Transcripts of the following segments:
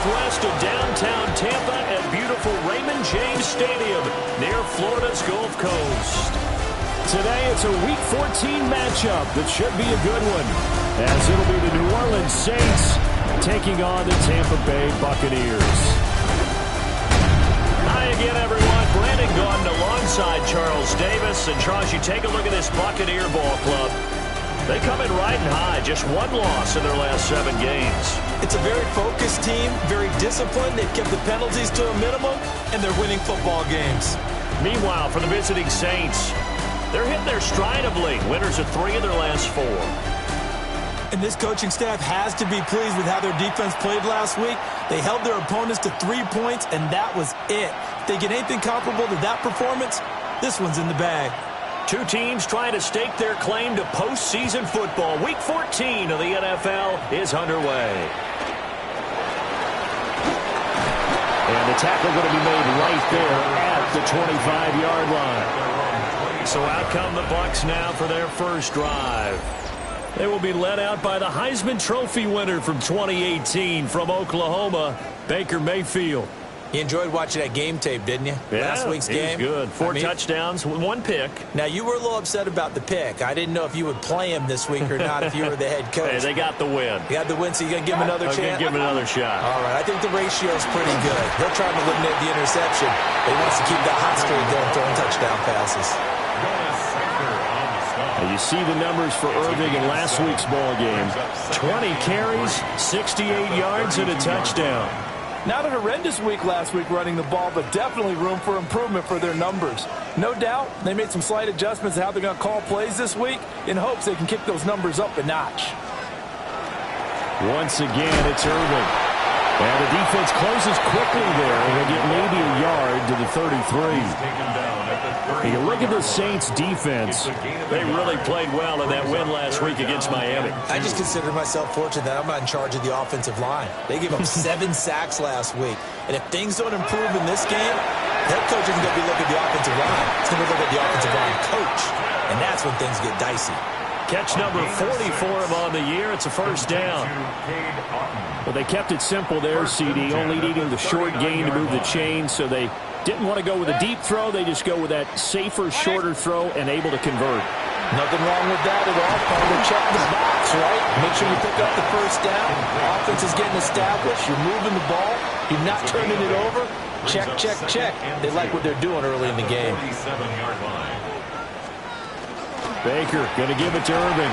northwest of downtown Tampa at beautiful Raymond James Stadium near Florida's Gulf Coast. Today it's a Week 14 matchup that should be a good one, as it'll be the New Orleans Saints taking on the Tampa Bay Buccaneers. Hi again, everyone. Brandon Gaudin alongside Charles Davis. And Charles, you take a look at this Buccaneer ball club. They come in riding high, just one loss in their last 7 games. It's a very focused team, very disciplined. They've kept the penalties to a minimum, and they're winning football games. Meanwhile, for the visiting Saints, they're hitting their stride of late. Winners of 3 of their last 4. And this coaching staff has to be pleased with how their defense played last week. They held their opponents to 3 points, and that was it. If they get anything comparable to that performance, this one's in the bag. 2 teams trying to stake their claim to postseason football. Week 14 of the NFL is underway. And the tackle going to be made right there at the 25-yard line. So out come the Bucs now for their first drive. They will be led out by the Heisman Trophy winner from 2018 from Oklahoma, Baker Mayfield. You enjoyed watching that game tape, didn't you? Yeah, last week's game. It was good. 4 touchdowns, 1 pick. Now, you were a little upset about the pick. I didn't know if you would play him this week or not if you were the head coach. Hey, they got the win. You got the win, so you're going to give him another chance? I'm going to give him another shot. All right, I think the ratio is pretty good. He'll try to eliminate the interception, but he wants to keep that hot streak going, throwing touchdown passes. You see the numbers for Irving in last week's ball game. 20 carries, 68 yards, and a touchdown. Not a horrendous week last week running the ball, but definitely room for improvement for their numbers. No doubt, they made some slight adjustments to how they're going to call plays this week in hopes they can kick those numbers up a notch. Once again, it's Irving. And the defense closes quickly there, and they get maybe a yard to the 33. You look at the Saints defense. They really played well in that win last week against Miami. I just consider myself fortunate that I'm not in charge of the offensive line. They gave up 7 sacks last week. And if things don't improve in this game, the head coach isn't going to be looking at the offensive line. He's going to look at the offensive line coach. And that's when things get dicey. Catch number 40 for him on the year. It's a first down. Well, they kept it simple there, CD, only needing the short gain to move the chains, so they didn't want to go with a deep throw. They just go with that safer, shorter throw and able to convert. Nothing wrong with that at all. Part of check the box, right? Make sure you pick up the first down. Offense is getting established. You're moving the ball. You're not turning it over. Check, check, check. They like what they're doing early in the game. Baker going to give it to Irving.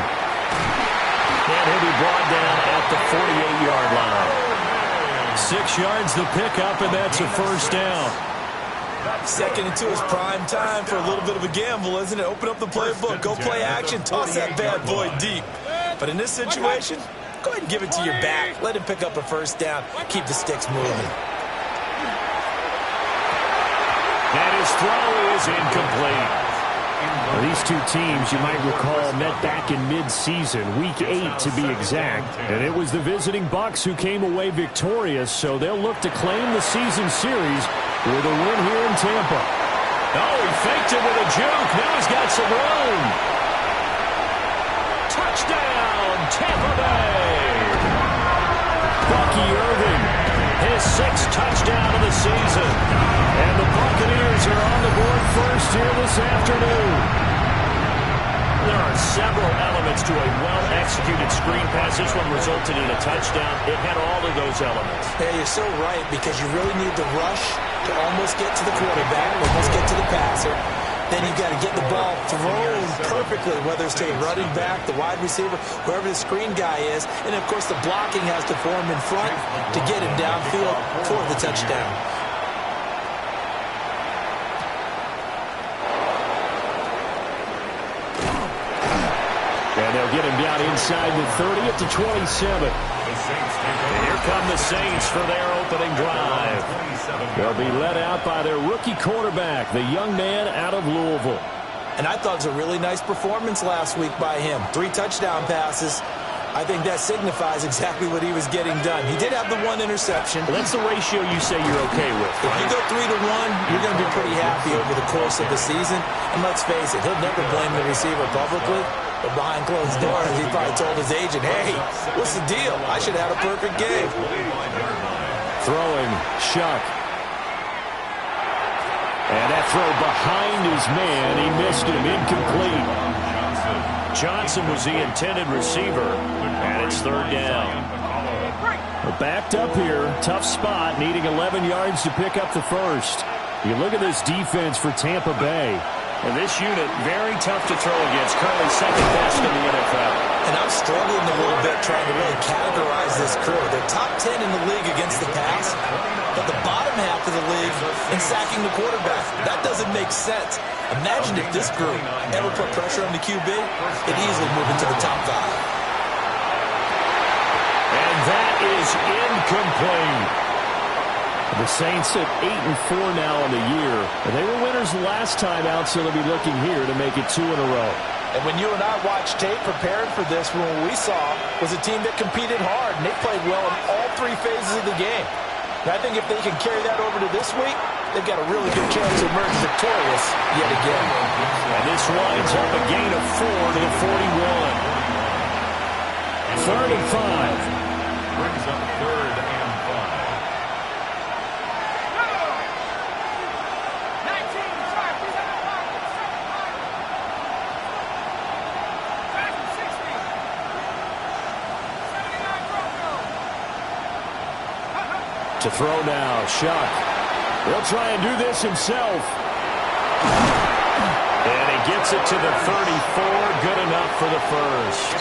And he'll be brought down at the 48-yard line. 6 yards the pickup, and that's a first down. Second into his prime time for a little bit of a gamble, isn't it? Open up the playbook. Go play action. Toss that bad boy deep. But in this situation, go ahead and give it to your back. Let him pick up a first down. Keep the sticks moving. And his throw is incomplete. Well, these 2 teams, you might recall, met back in mid-season, Week 8 to be exact. And it was the visiting Bucs who came away victorious, so they'll look to claim the season series with a win here in Tampa. Oh, he faked it with a juke. Now he's got some room. Touchdown, Tampa Bay. Bucky Irving, his 6th touchdown of the season. And the Buccaneers are on the board first here this afternoon. There are several elements to a well-executed screen pass. This one resulted in a touchdown. It had all of those elements. Yeah, you're so right, because you really need to rush to almost get to the quarterback, almost get to the passer. Then you've got to get the ball thrown perfectly, whether it's to the running back, the wide receiver, whoever the screen guy is. And, of course, the blocking has to form in front to get him downfield for the touchdown. And they'll get him down inside the 30 at the 27. And here come the Saints for their opening drive. They'll be led out by their rookie quarterback, the young man out of Louisville. And I thought it was a really nice performance last week by him. 3 touchdown passes. I think that signifies exactly what he was getting done. He did have the 1 interception. Well, that's the ratio you say you're okay with. If you go 3 to 1, you're going to be pretty happy over the course of the season. And let's face it, he'll never blame the receiver publicly. But behind closed doors, he probably told his agent, hey, what's the deal? I should have had a perfect game. throwing, Shuck. And that throw behind his man. He missed him. Incomplete. Johnson was the intended receiver. And it's third down. We're backed up here. Tough spot. Needing 11 yards to pick up the first. You look at this defense for Tampa Bay. And this unit, very tough to throw against. Currently second best in the NFL. And I'm struggling a little bit trying to really categorize this crew. They're top 10 in the league against the pass, but the bottom half of the league in sacking the quarterback. That doesn't make sense. Imagine if this group ever put pressure on the QB, it'd easily move into the top 5. And that is incomplete. The Saints at 8-4 now on the year. They were winners last time out, so they'll be looking here to make it 2 in a row. And when you and I watched tape preparing for this, what we saw was a team that competed hard, and they played well in all 3 phases of the game. And I think if they can carry that over to this week, they've got a really good chance to emerge victorious yet again. And this winds up a gain of 4 to the 41. 3rd and 5. Brings up 3rd and 5. To throw now, Shuck. He'll try and do this himself. And he gets it to the 34. Good enough for the first.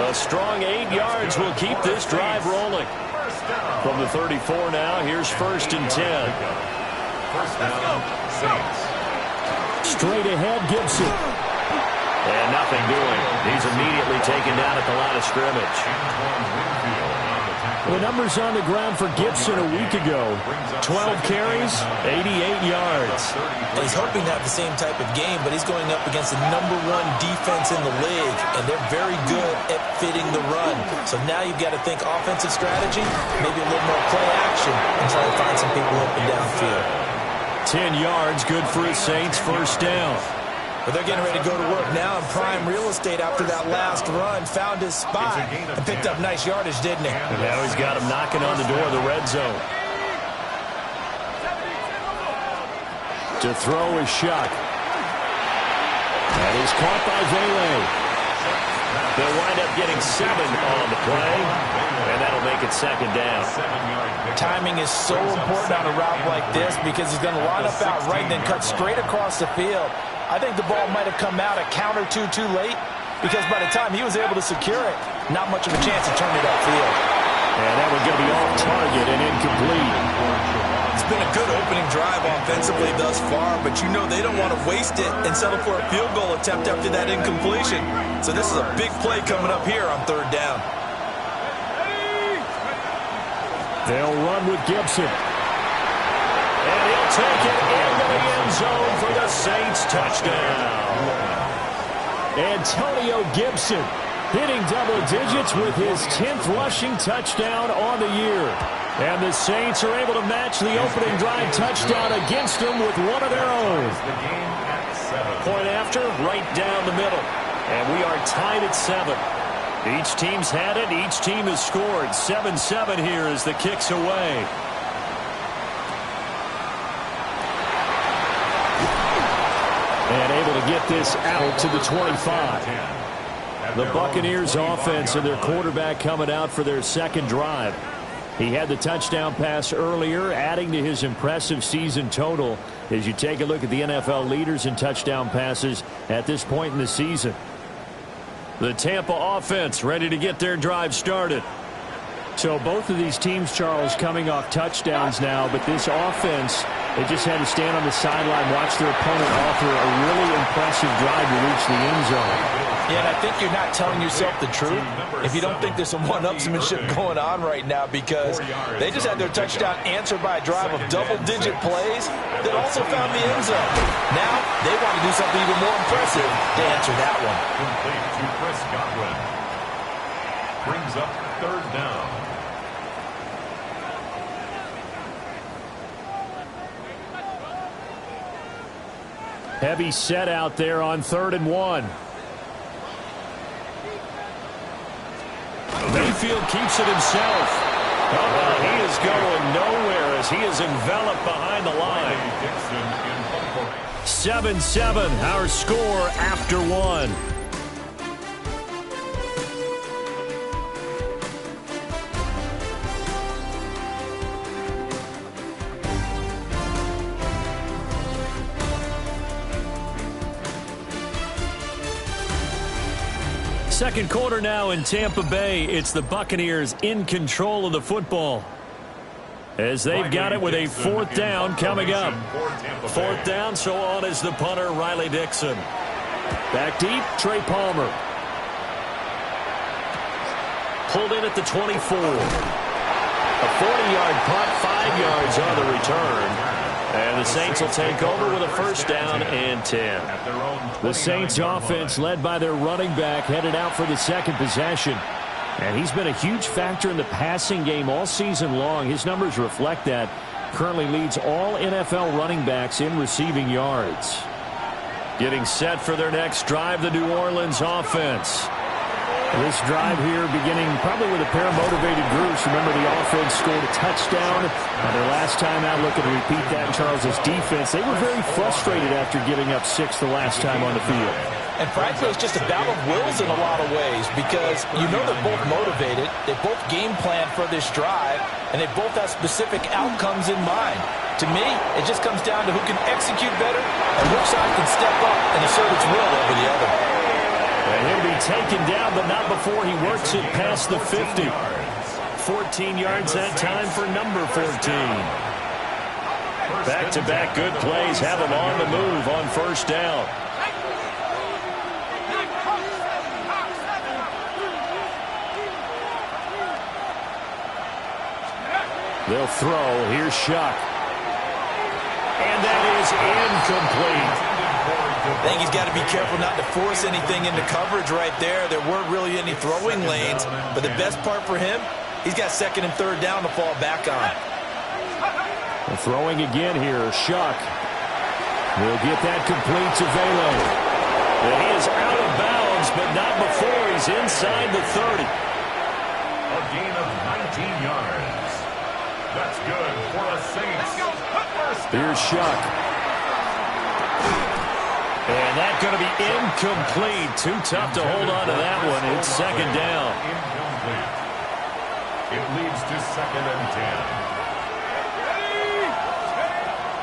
A strong 8 yards will keep this drive rolling. From the 34 now, here's 1st and 10. First down, Saints. Straight ahead, Gibson. And nothing doing. He's immediately taken down at the line of scrimmage. The numbers on the ground for Gibson a week ago. 12 carries, 88 yards. And he's hoping to have the same type of game, but he's going up against the #1 defense in the league, and they're very good at fitting the run. So now you've got to think offensive strategy, maybe a little more play action, and try to find some people open downfield. 10 yards, good for his Saints, 1st down. But they're getting ready to go to work now in prime real estate after that last run. Found his spot and picked up nice yardage, didn't he? And now he's got him knocking on the door of the red zone. To throw is Shuck. That is caught by Vele. They'll wind up getting 7 on the play, and that'll make it 2nd down. Timing is so important on a route like this because he's going to line up out right and then cut straight across the field. I think the ball might have come out a count or two too late because by the time he was able to secure it, not much of a chance to turn it upfield. And that would go be off target and incomplete. It's been a good opening drive offensively thus far, but you know they don't want to waste it and settle for a field goal attempt after that incompletion. So this is a big play coming up here on 3rd down. They'll run with Gibson. And he'll take it into the end zone for the Saints touchdown. Antonio Gibson hitting double digits with his 10th rushing touchdown on the year. And the Saints are able to match the opening drive touchdown against them with one of their own. Point after, right down the middle. And we are tied at 7. Each team's had it. Each team has scored. 7-7 here as the kick's away. And able to get this out to the 25. The Buccaneers offense and their quarterback coming out for their 2nd drive. He had the touchdown pass earlier, adding to his impressive season total as you take a look at the NFL leaders in touchdown passes at this point in the season. The Tampa offense ready to get their drive started. So both of these teams, Charles, coming off touchdowns now, but this offense, they just had to stand on the sideline, watch their opponent offer a really impressive drive to reach the end zone. Yeah, and I think you're not telling yourself the truth if you don't think there's some one-upsmanship going on right now because they just had their touchdown answered by a drive of double-digit plays that also found the end zone. Now they want to do something even more impressive to answer that one. Complete to Chris Godwin. Brings up 3rd down. Heavy set out there on 3rd and 1. Mayfield keeps it himself. Oh, he is going nowhere as he is enveloped behind the line. 7-7, our score after one. Second quarter now in Tampa Bay. It's the Buccaneers in control of the football, as they've got it with a fourth down coming up. Fourth down, so on is the punter, Riley Dixon. Back deep, Trey Palmer. Pulled in at the 24. A 40-yard punt, 5 yards on the return. And the Saints will take over with a first down and 10. The Saints offense, led by their running back, headed out for the second possession. And he's been a huge factor in the passing game all season long. His numbers reflect that. Currently leads all NFL running backs in receiving yards. Getting set for their next drive, the New Orleans offense. This drive here beginning probably with a pair of motivated groups. Remember, the offense scored a touchdown on their last time out. Looking to repeat that in Charles's defense. They were very frustrated after giving up 6 the last time on the field. And frankly, it's just a battle of wills in a lot of ways, because you know they're both motivated. They both game plan for this drive, and they both have specific outcomes in mind. To me, it just comes down to who can execute better and which side can step up and assert its will over the other. And he'll be taken down, but not before he works it past the 50. 14 yards that time for number 14. Back-to-back good plays have him on the move on first down. They'll throw. Here's Shuck. And that is incomplete. I think he's got to be careful not to force anything into coverage right there. There weren't really any throwing lanes, but the best part for him, he's got second and third down to fall back on. Well, throwing again here, Shuck. We'll get that complete to Velo. And he is out of bounds, but not before he's inside the 30. A gain of 19 yards. That's good for the Saints. Here's Shuck. And that's going to be incomplete. Too tough to hold on to that one. It's second down. Incomplete. It leads to second and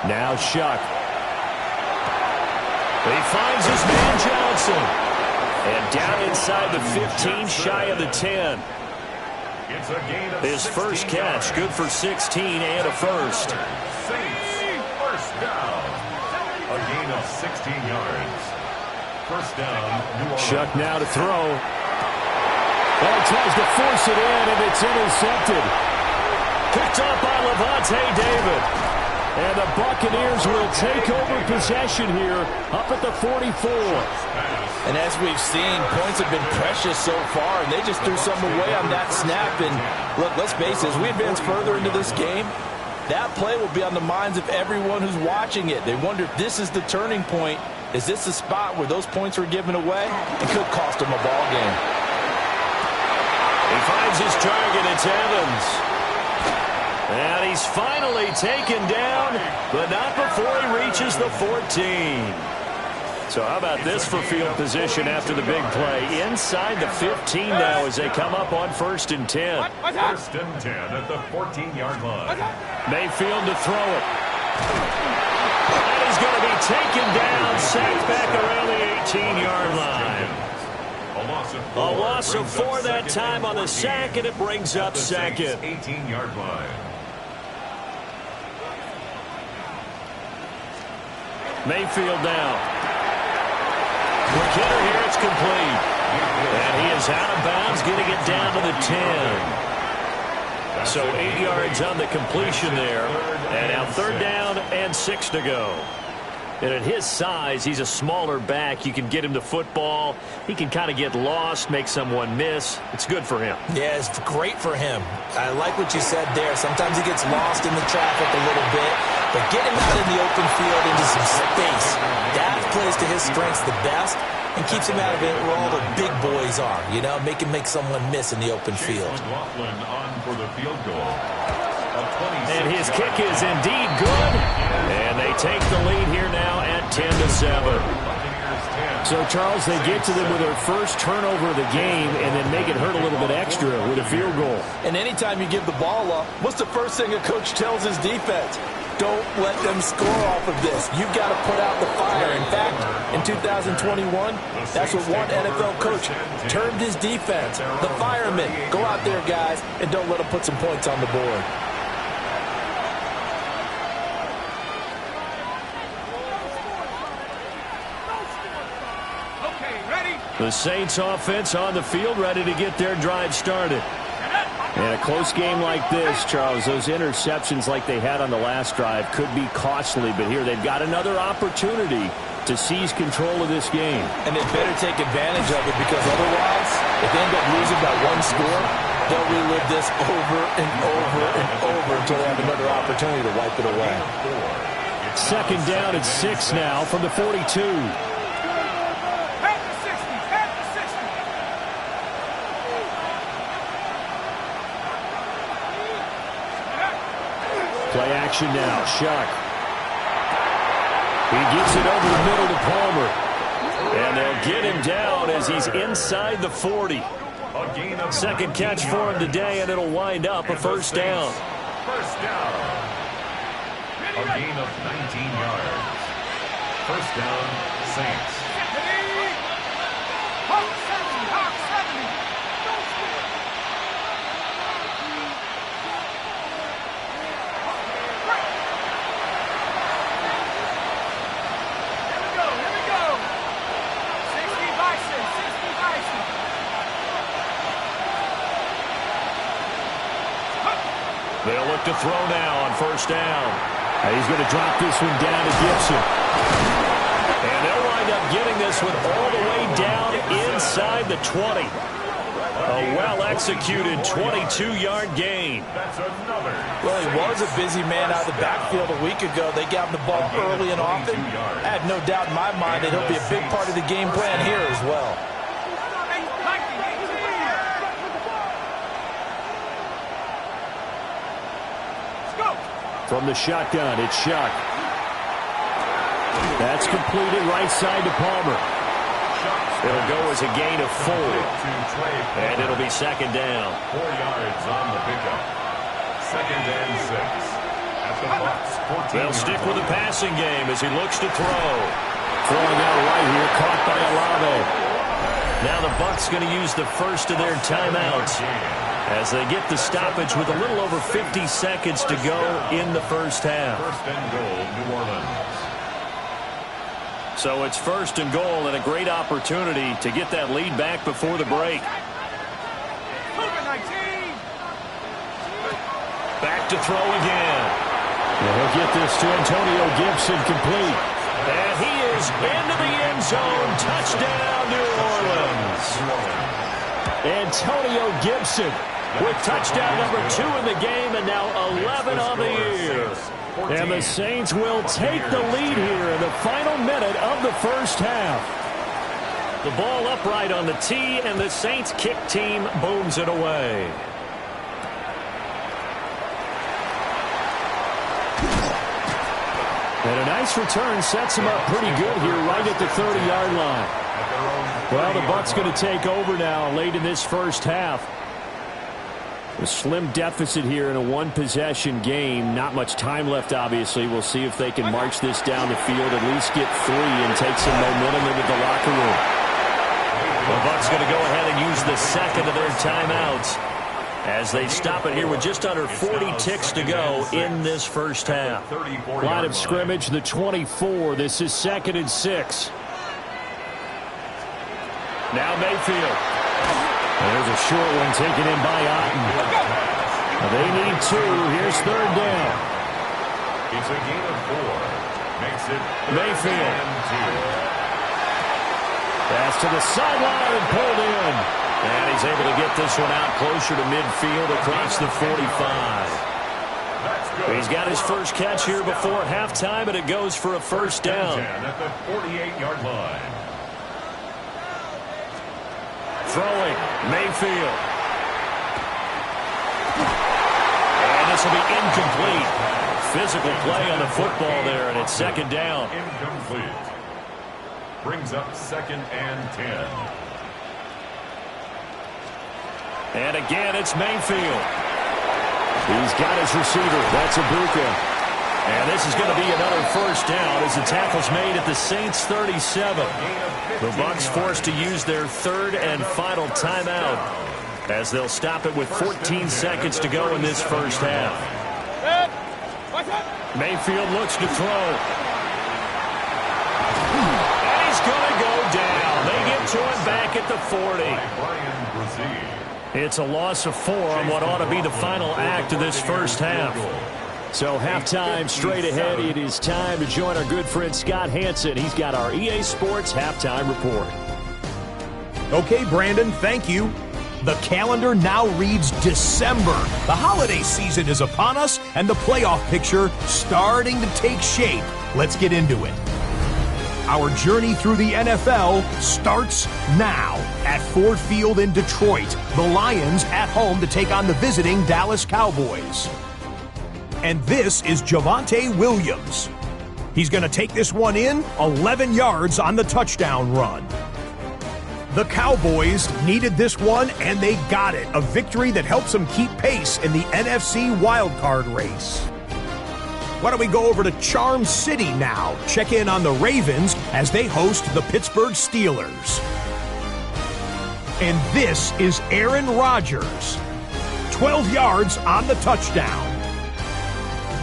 10. Now Shuck. He finds his man Johnson. And down inside the 15, shy of the 10. It's a gain of his first catch, good for 16 and a first. Saints, first down. A gain of 16 yards. First down, New Orleans. Shuck now to throw. Ball tries to force it in, and it's intercepted. Picked up by Lavonte David. And the Buccaneers will take over possession here up at the 44. And as we've seen, points have been precious so far, and they just threw some away on that snap. And look, let's face it, as we advance further into this game, that play will be on the minds of everyone who's watching it. They wonder if this is the turning point. Is this the spot where those points were given away? It could cost them a ball game. He finds his target. It's Evans. And he's finally taken down, but not before he reaches the 14. So how about this for field position after the big play? Inside the 15 now as they come up on first and 10. First and 10 at the 14-yard line. Mayfield to throw it. And he's going to be taken down, sacked back around the 18-yard line. A loss of 4 that time on the sack, and it brings up second. 18-yard line. Mayfield now. McKinnon here, it's complete. And he is out of bounds, getting it down to the 10. So 8 yards on the completion there. And now third down and 6 to go. And at his size, he's a smaller back. You can get him the football. He can kind of get lost, make someone miss. It's good for him. Yeah, it's great for him. I like what you said there. Sometimes he gets lost in the traffic a little bit. But get him out in the open field into some space. That's plays to his strengths the best and keeps him out of it where all the big boys are, you know, make someone miss in the open field. McLaughlin on for the field goal. And his kick is indeed good. And they take the lead here now at 10-7. So, Charles, they get to them with their first turnover of the game and then make it hurt a little bit extra with a field goal. And anytime you give the ball up, what's the first thing a coach tells his defense? Don't let them score off of this. You've got to put out the fire. In fact, in 2021, that's what one NFL coach termed his defense. The firemen. Go out there, guys, and don't let them put some points on the board. The Saints offense on the field, ready to get their drive started. And a close game like this, Charles, those interceptions like they had on the last drive could be costly. But here they've got another opportunity to seize control of this game. And they better take advantage of it, because otherwise, if they end up losing by one score, they'll relive this over and over and over until they have another opportunity to wipe it away. Second down at 6 now from the 42. Play action now. Shuck. He gets it over the middle to Palmer. And they'll get him down as he's inside the 40. Second catch for him today, and it'll wind up a first down. First down. A gain of 19 yards. First down, Saints. They'll look to throw now on first down. And he's going to drop this one down to Gibson. And they'll wind up getting this one all the way down inside the 20. A well-executed 22-yard gain. Well, he was a busy man out of the backfield a week ago. They got him the ball early and often. I have no doubt in my mind that he'll be a big part of the game plan here as well. From the shotgun, it's Shuck. That's completed right side to Palmer. It'll go as a gain of 4. And it'll be second down. 4 yards on the pickup. Second and 6. At the Bucs, 14. They'll stick with the passing game as he looks to throw. Throwing out right here, caught by Olave. Now the Bucs going to use the first of their timeouts as they get the stoppage with a little over 50 seconds to go in the first half. First and goal, New Orleans. So it's first and goal, and a great opportunity to get that lead back before the break. Back to throw again. And he'll get this to Antonio Gibson complete. And he is into the end zone. Touchdown, New Orleans. Antonio Gibson with touchdown number 2 in the game, and now 11 on the year. And the Saints will take the lead here in the final minute of the first half. The ball upright on the tee, and the Saints kick team booms it away. And a nice return sets him up pretty good here right at the 30-yard line. Well, the Bucs going to take over now late in this first half. A slim deficit here in a one-possession game. Not much time left, obviously. We'll see if they can march this down the field, at least get 3 and take some momentum into the locker room. The Bucs going to go ahead and use the second of their timeouts as they stop it here with just under 40 ticks to go in this first half. Line of scrimmage, the 24. This is second and 6. Now Mayfield. There's a short one taken in by Otten. They need 2. Here's third down. It's a gain of 4. Makes it Mayfield. Pass to the sideline and pulled in. And he's able to get this one out closer to midfield across the 45. He's got his first catch here before halftime, and it goes for a first down. At the 48-yard line. Throwing, Mayfield. And this will be incomplete. Physical play on the football there, and it's second down. Incomplete. Brings up 2nd and 10. And again, it's Mayfield. He's got his receiver. That's Ibuka. And this is going to be another first down as the tackle's made at the Saints 37. The Bucs forced to use their third and final timeout as they'll stop it with 14 seconds to go in this first half. Mayfield looks to throw. And he's going to go down. They get to him back at the 40. It's a loss of 4 on what ought to be the final act of this first half. So halftime straight ahead. It is time to join our good friend Scott Hanson. He's got our EA Sports halftime report. Okay, Brandon, thank you. The calendar now reads December. The holiday season is upon us, and the playoff picture starting to take shape. Let's get into it. Our journey through the NFL starts now at Ford Field in Detroit. The Lions at home to take on the visiting Dallas Cowboys. And this is Javonte Williams. He's going to take this one in 11 yards on the touchdown run. The Cowboys needed this one, and they got it. A victory that helps them keep pace in the NFC wildcard race. Why don't we go over to Charm City now? Check in on the Ravens as they host the Pittsburgh Steelers. And this is Aaron Rodgers. 12 yards on the touchdown.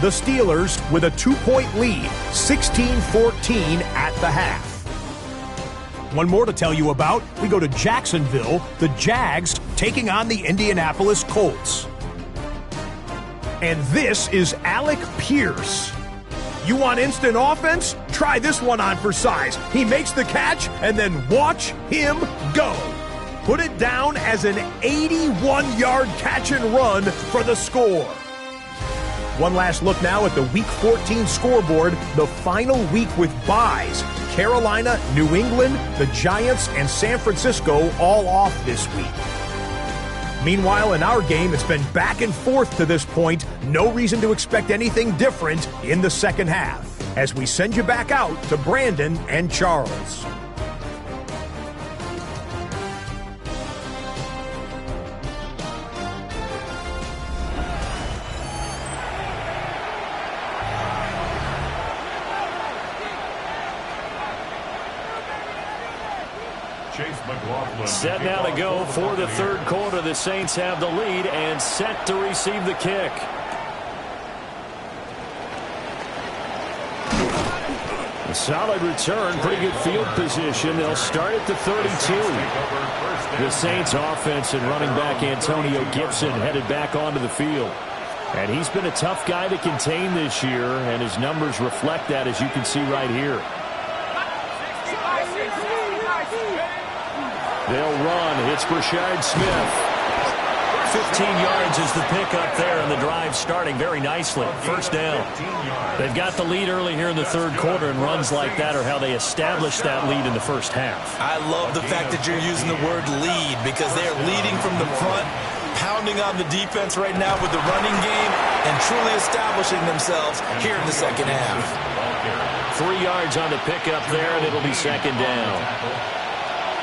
The Steelers with a 2-point lead, 16-14 at the half. One more to tell you about. We go to Jacksonville, the Jags taking on the Indianapolis Colts. And this is Alec Pierce. You want instant offense? Try this one on for size. He makes the catch, and then watch him go. Put it down as an 81-yard catch and run for the score. One last look now at the Week 14 scoreboard, the final week with byes. Carolina, New England, the Giants, and San Francisco all off this week. Meanwhile, in our game, it's been back and forth to this point. No reason to expect anything different in the second half, as we send you back out to Brandon and Charles. Set now to go for the third quarter. The Saints have the lead and set to receive the kick. A solid return, pretty good field position. They'll start at the 32. The Saints offense and running back Antonio Gibson headed back onto the field. And he's been a tough guy to contain this year, and his numbers reflect that, as you can see right here. They'll run. It's Brashard Smith. 15 yards is the pickup there, and the drive starting very nicely. First down. They've got the lead early here in the third quarter, and runs like that are how they established that lead in the first half. I love the fact that you're using the word lead, because they're leading from the front, pounding on the defense right now with the running game, and truly establishing themselves here in the second half. 3 yards on the pickup there, and it'll be second down.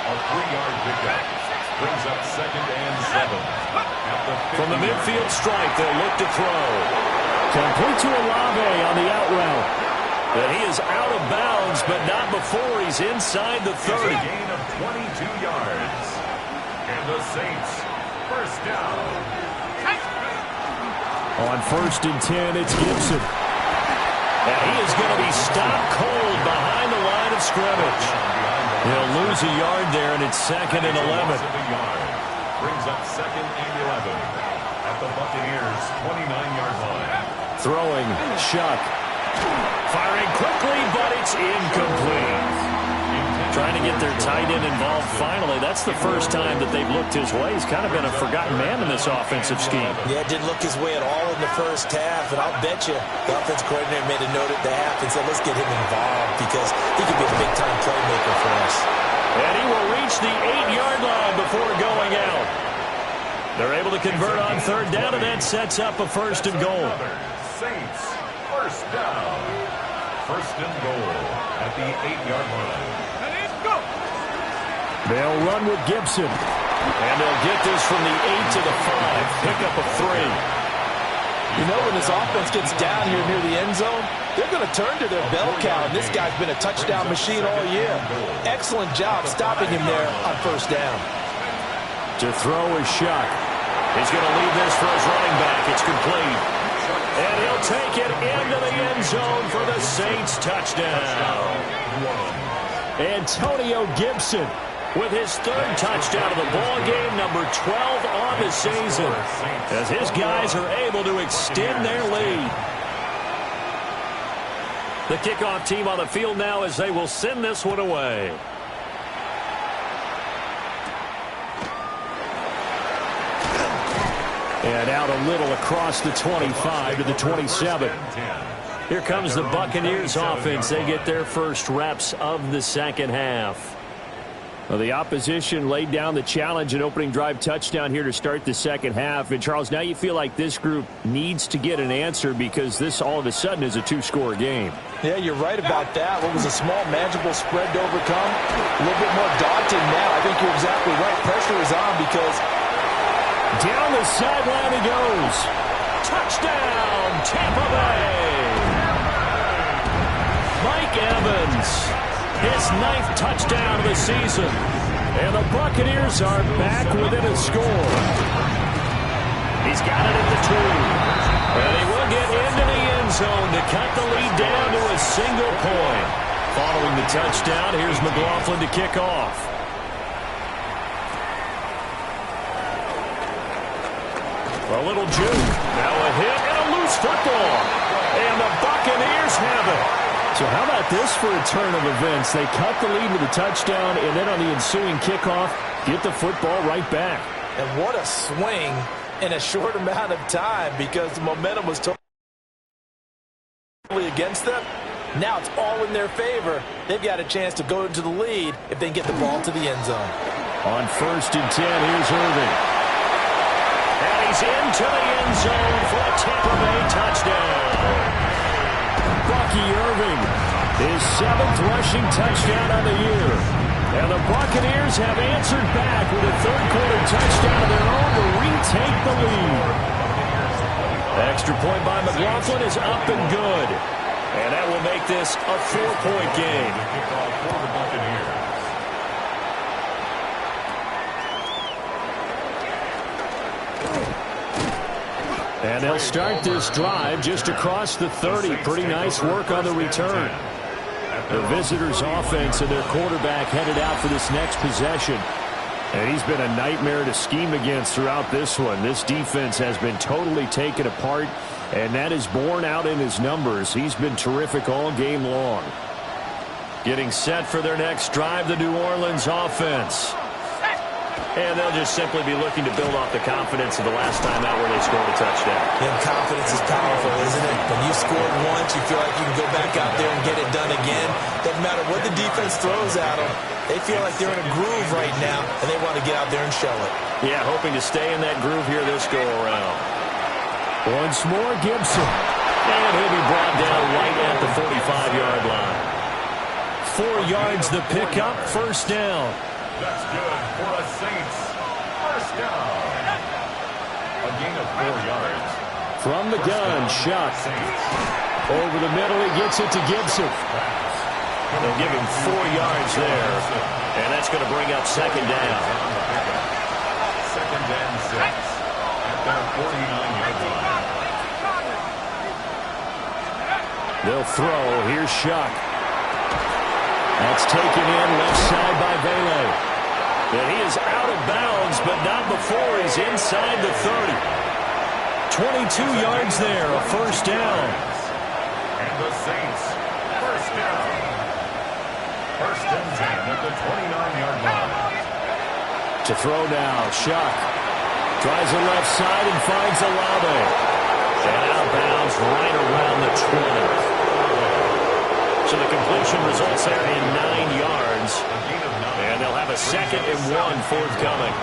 A 3-yard pickup brings up 2nd and 7. From the midfield stripe, they'll look to throw. Complete to Olave on the out route. But he is out of bounds, but not before he's inside the 30. It's a gain of 22 yards. And the Saints, first down. On 1st and 10, it's Gibson. And he is going to be stopped cold behind the line of scrimmage. He'll lose a yard there, and it's 2nd and 11. Brings up 2nd and 11 at the Buccaneers' 29-yard line. Throwing, Shuck. Firing quickly, but it's incomplete. Trying to get their tight end involved finally. That's the first time that they've looked his way. He's kind of been a forgotten man in this offensive scheme. Yeah, didn't look his way at all in the first half, and I'll bet you the offensive coordinator made a note at the half and said, let's get him involved because he could be a big-time playmaker for us. And he will reach the 8-yard line before going out. They're able to convert on third down, and that sets up a first and goal. Saints, first down. First and goal at the 8-yard line. They'll run with Gibson. And they'll get this from the 8 to the 5. Pickup of 3. You know, when this offense gets down here near the end zone, they're going to turn to their bell cow, and this guy's been a touchdown machine all year. Excellent job stopping him there on first down. To throw is Shuck. He's going to leave this for his running back. It's complete. And he'll take it into the end zone for the Saints touchdown. Antonio Gibson with his third touchdown of the ball game, number 12 on the season, as his guys are able to extend their lead. The kickoff team on the field now as they will send this one away. And out a little across the 25 to the 27. Here comes the Buccaneers offense. They get their first reps of the second half. Well, the opposition laid down the challenge and opening drive touchdown here to start the second half. And, Charles, now you feel like this group needs to get an answer because this all of a sudden is a two-score game. Yeah, you're right about that. What was a small, manageable spread to overcome? A little bit more daunting now. I think you're exactly right. Pressure is on because down the sideline he goes. Touchdown, Tampa Bay. Mike Evans. His 9th touchdown of the season. And the Buccaneers are back within a score. He's got it at the 2. And he will get into the end zone to cut the lead down to a single point. Following the touchdown, here's McLaughlin to kick off. A little juke. Now a hit and a loose football. And the Buccaneers have it. So how about this for a turn of events? They cut the lead with a touchdown, and then on the ensuing kickoff, get the football right back. And what a swing in a short amount of time because the momentum was totally against them. Now it's all in their favor. They've got a chance to go into the lead if they can get the ball to the end zone. On 1st and 10, here's Irving. And he's into the end zone for a Tampa Bay touchdown. Bucky Irving, his 7th rushing touchdown on the year. And the Buccaneers have answered back with a third-quarter touchdown of their own to retake the lead. Extra point by McLaughlin is up and good. And that will make this a 4-point game. And they'll start this drive just across the 30. Pretty nice work on the return. The visitors' offense and their quarterback headed out for this next possession. And he's been a nightmare to scheme against throughout this one. This defense has been totally taken apart, and that is borne out in his numbers. He's been terrific all game long. Getting set for their next drive, the New Orleans offense. And they'll just simply be looking to build off the confidence of the last time out where they scored a touchdown. And confidence is powerful, isn't it? When you scored once, you feel like you can go back out there and get it done again. Doesn't matter what the defense throws at them. They feel like they're in a groove right now, and they want to get out there and show it. Yeah, hoping to stay in that groove here this go-around. Once more, Gibson. And he'll be brought down right at the 45-yard line. 4 yards the pickup, first down. That's good for the Saints. First down. A gain of 4 yards. From the gun, Shuck. Over the middle, he gets it to Gibson. They'll give him 4 yards there. And that's going to bring up second down. Second and 6 at their 49-yard line. They'll throw. Here's Shuck. That's taken in left side by Vele. And he is out of bounds, but not before he's inside the 30. 22 yards there, a first down. And the Saints, first down. First and 10 at the 29-yard line. To throw now, Shuck. Tries the left side and finds Olave. And out of bounds right around the 20. So the completion results there in 9 yards. And they'll have a 2nd and 1 forthcoming.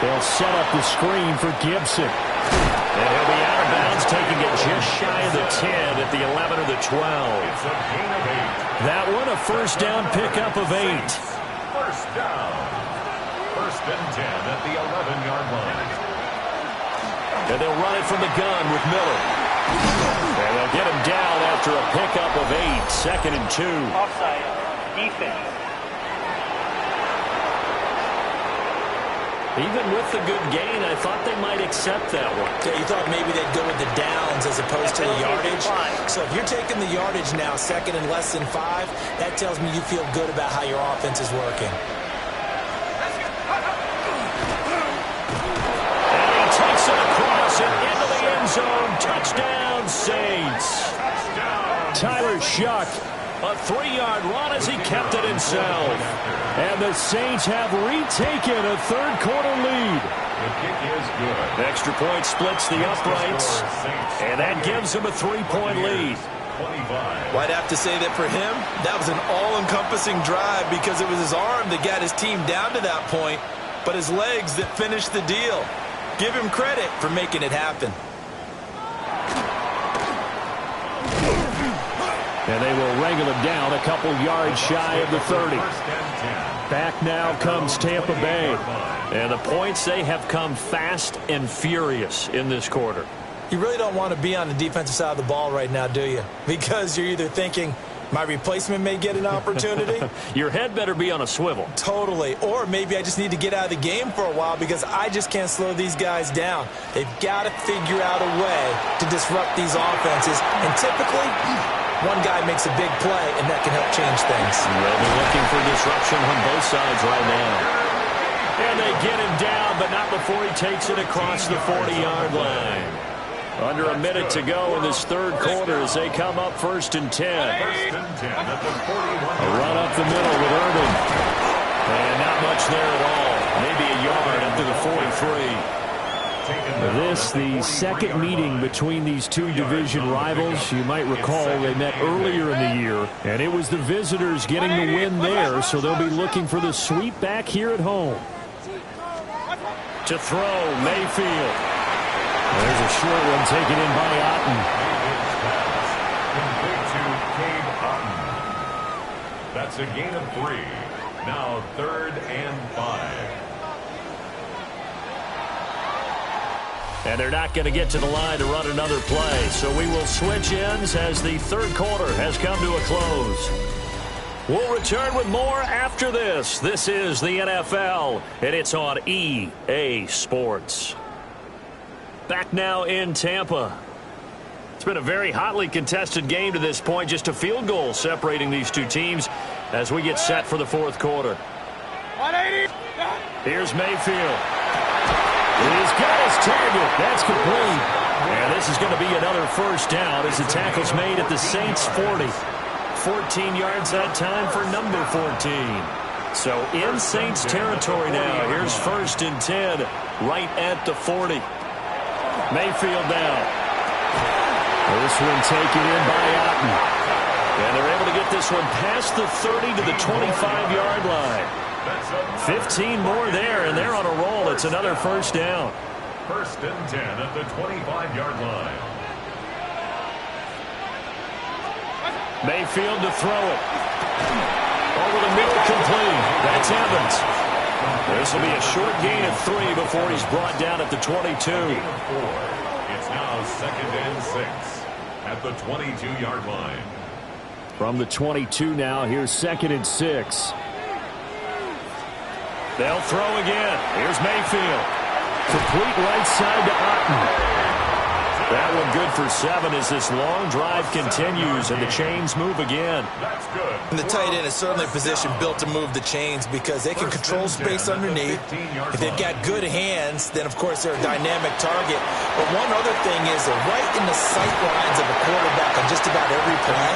They'll set up the screen for Gibson. And he'll be out of bounds, taking it just shy of the 10 at the 11 or the 12. It's a gain of 8. That one a first down pickup of 8. First down. First and 10 at the 11-yard line. And they'll run it from the gun with Miller. And they'll get him down after a pickup of 8. 2nd and 2. Offside. Defense. Even with the good gain, I thought they might accept that one. Yeah, you thought maybe they'd go with the downs as opposed to the yardage. So if you're taking the yardage now, 2nd and less than 5, that tells me you feel good about how your offense is working. And he takes it across and into the end zone. Touchdown, Saints. Tyler Shuck. A 3-yard run as he kept it himself. And the Saints have retaken a third-quarter lead. The kick is good. Extra point splits the uprights, and that gives them a 3-point lead. 25. Well, I'd have to say that for him, that was an all-encompassing drive because it was his arm that got his team down to that point, but his legs that finished the deal. Give him credit for making it happen. And they will wrangle him down a couple yards shy of the 30. Back now comes Tampa Bay. And the points, they have come fast and furious in this quarter. You really don't want to be on the defensive side of the ball right now, do you? Because you're either thinking, my replacement may get an opportunity. Your head better be on a swivel. Totally. Or maybe I just need to get out of the game for a while because I just can't slow these guys down. They've got to figure out a way to disrupt these offenses. And typically, one guy makes a big play, and that can help change things. They'll be looking for disruption on both sides right now. And they get him down, but not before he takes it across the 40-yard line. Under a minute to go in this third quarter as they come up 1st and 10. First and 10 at the 41. A run up the middle with Irvin. And not much there at all. Maybe a yard up to the 43. This, the second meeting between these two division rivals. You might recall they met earlier in the year, and it was the visitors getting the win there, so they'll be looking for the sweep back here at home. To throw, Mayfield. There's a short one taken in by Otten. Complete to Cade Otten. That's a gain of 3. Now 3rd and 5. And they're not going to get to the line to run another play. So we will switch ends as the third quarter has come to a close. We'll return with more after this. This is the NFL, and it's on EA Sports. Back now in Tampa. It's been a very hotly contested game to this point. Just a field goal separating these two teams as we get set for the fourth quarter. 180. Here's Mayfield. He's got his target. That's complete. And this is going to be another first down as the tackle's made at the Saints' 40. 14 yards that time for number 14. So in Saints territory now. Here's 1st and 10 right at the 40. Mayfield now. This one taken in by Otten. And they're able to get this one past the 30 to the 25-yard line. 15 more there, and they're on a roll. It's another first down. 1st and 10 at the 25-yard line. Mayfield to throw it. Over the middle, complete. That's Evans. This will be a short gain of 3 before he's brought down at the 22. Gain of 4. It's now 2nd and 6 at the 22-yard line. From the 22 now, here's 2nd and 6. They'll throw again. Here's Mayfield. Complete right side to Otten. That one good for 7 as this long drive continues and the chains move again. That's good. And the tight end is certainly a position built to move the chains because they can control space underneath. If they've got good hands, then of course they're a dynamic target. But one other thing is they're right in the sight lines of a quarterback on just about every play.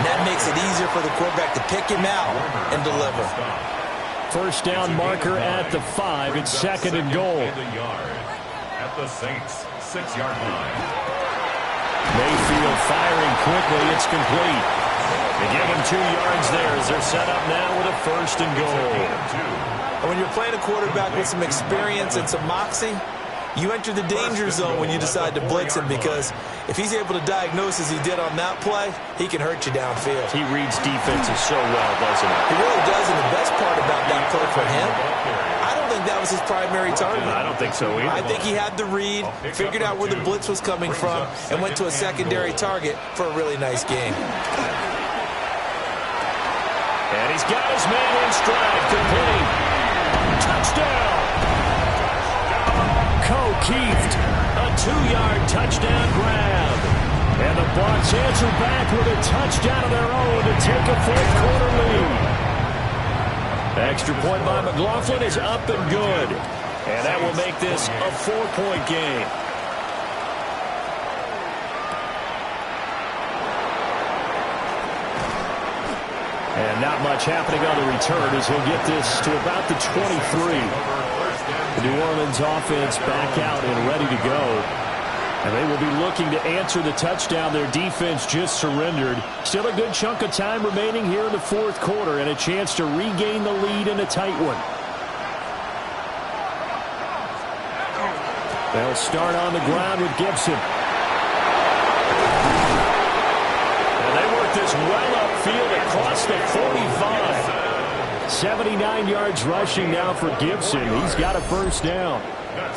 And that makes it easier easier for the quarterback to pick him out and deliver. First down marker at the 5. It's second and goal. At the Saints' 6-yard line. Mayfield firing quickly. It's complete. They give him 2 yards there as they're set up now with a first and goal. And when you're playing a quarterback with some experience and some moxie, you enter the danger zone when you decide to blitz him, because if he's able to diagnose as he did on that play, he can hurt you downfield. He reads defenses so well, doesn't he? He really does, and the best part about that play for him, I don't think that was his primary target. I don't think so either. I think he had the read, figured out where the blitz was coming from, and went to a secondary target for a really nice game. And he's got his man in stride, complete. Touchdown! O'Keefe, a 2-yard touchdown grab. And the Bucs answer back with a touchdown of their own to take a fourth-quarter lead. Extra point by McLaughlin is up and good. And that will make this a 4-point game. And not much happening on the return as he'll get this to about the 23. The New Orleans offense back out and ready to go. And they will be looking to answer the touchdown their defense just surrendered. Still a good chunk of time remaining here in the fourth quarter and a chance to regain the lead in a tight one. They'll start on the ground with Gibson. And they work this well upfield across the 45. 79 yards rushing now for Gibson. He's got a first down.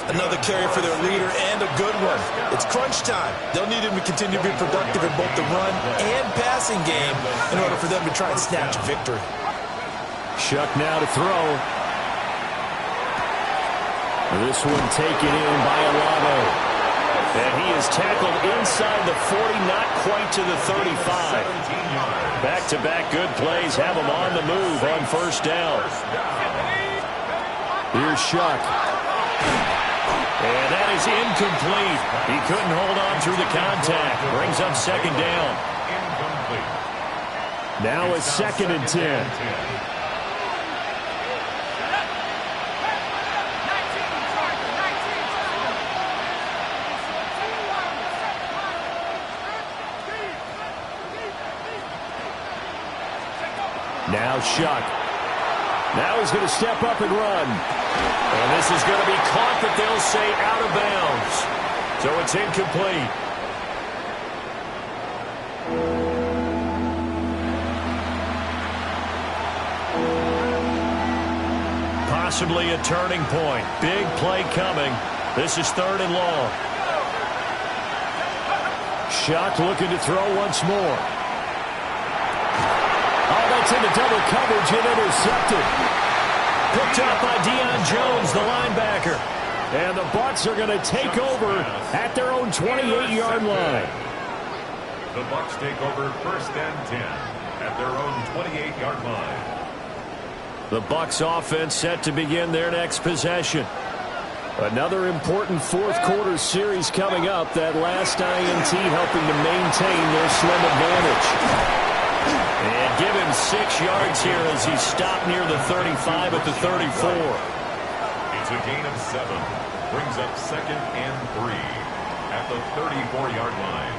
Another carry for their leader, and a good one. It's crunch time. They'll need him to continue to be productive in both the run and passing game in order for them to try and snatch a victory. Shuck now to throw. This one taken in by Olave. And he is tackled inside the 40, not quite to the 35. Back-to-back good plays have him on the move on first down. Here's Shuck. And that is incomplete. He couldn't hold on through the contact. Brings up second down. Now it's second and 10. Now Shuck. Now he's going to step up and run. And this is going to be caught, but they'll say out of bounds. So it's incomplete. Possibly a turning point. Big play coming. This is third and long. Shuck looking to throw once more. Into double coverage and intercepted. Picked up by Deion Jones, the linebacker. And the Bucs are going to take over at their own 28-yard line. The Bucs take over first and 10 at their own 28-yard line. The Bucs offense set to begin their next possession. Another important fourth quarter series coming up. That last INT helping to maintain their slim advantage. And give him 6 yards here as he stopped near the 35 at the 34. It's a gain of 7. Brings up second and 3 at the 34-yard line.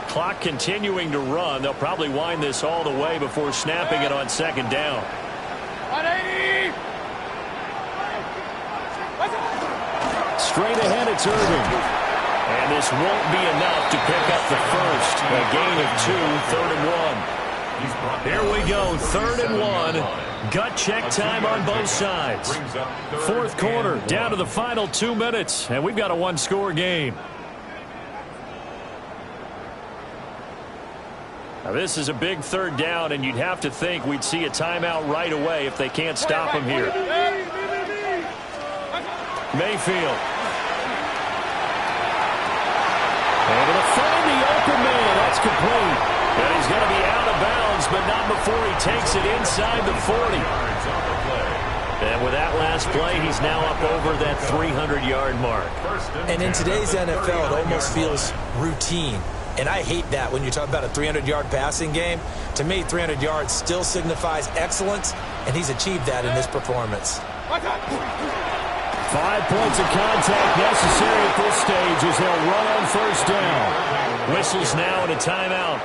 Clock continuing to run. They'll probably wind this all the way before snapping it on second down. 180! Straight ahead, it's Irving. And this won't be enough to pick up the first. A gain of 2, third and 1. Here we go, third and 1. Gut check time on both sides. Fourth quarter, down to the final 2 minutes, and we've got a one-score game. Now this is a big third down, and you'd have to think we'd see a timeout right away if they can't stop him here. Mayfield. Able to find the open man. That's complete. And he's going to be out of bounds, but not before he takes it inside the 40. And with that last play, he's now up over that 300-yard mark. And in today's NFL, it almost feels routine. And I hate that when you talk about a 300-yard passing game. To me, 300 yards still signifies excellence, and he's achieved that in this performance. 5 points of contact necessary at this stage as they'll run on first down. Whistles now and a timeout.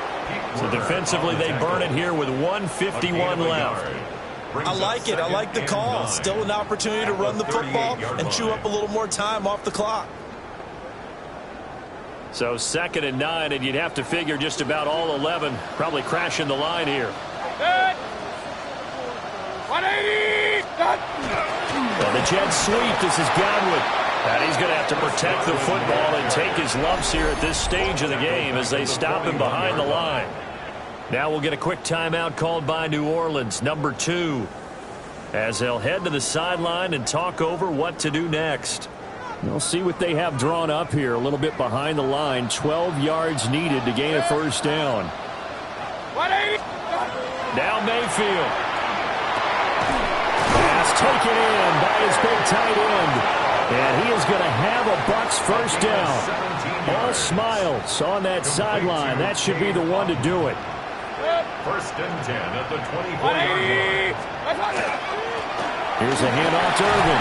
So defensively, they burn it here with 1:51 left. I like it. I like the call. Still an opportunity to run the football and chew up a little more time off the clock. So 2nd and 9, and you'd have to figure just about all 11 probably crashing the line here. 180! Well, the jet sweep. This is Godwin. And he's going to have to protect the football and take his lumps here at this stage of the game as they stop him behind the line. Now we'll get a quick timeout called by New Orleans, number 2, as they'll head to the sideline and talk over what to do next. We'll see what they have drawn up here a little bit behind the line. 12 yards needed to gain a first down. 180! Now Mayfield. Pass taken in by his big tight end. And he is going to have a Bucs first down. All smiles on that sideline. That should be the one to do it. 1st and 10 at the 24-yard line. Here's a handoff to Irvin.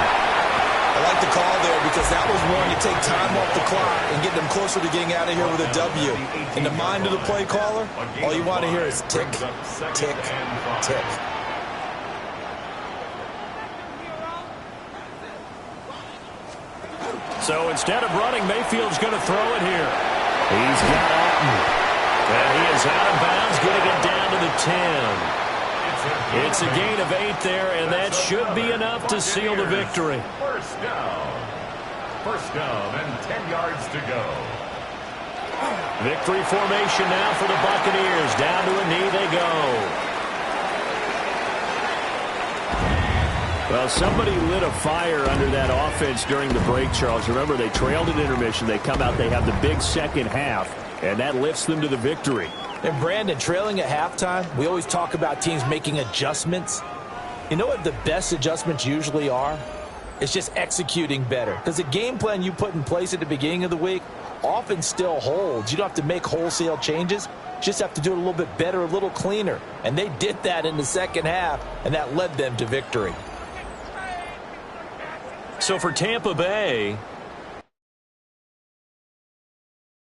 I like the call there because that was one to take time off the clock and get them closer to getting out of here with a W. In the mind of the play caller, all you want to hear is tick, tick, tick. So instead of running, Mayfield's going to throw it here. He's got Alton. And he is out of bounds, getting it down to the 10. It's a gain of 8 there, and that should be enough to seal the victory. First down and 10 yards to go. Victory formation now for the Buccaneers. Down to a knee they go. Well, somebody lit a fire under that offense during the break, Charles. Remember, they trailed at intermission. They come out, they have the big second half, and that lifts them to the victory. And Brandon, trailing at halftime, we always talk about teams making adjustments. You know what the best adjustments usually are? It's just executing better. Because the game plan you put in place at the beginning of the week often still holds. You don't have to make wholesale changes. You just have to do it a little bit better, a little cleaner. And they did that in the second half, and that led them to victory. So for Tampa Bay,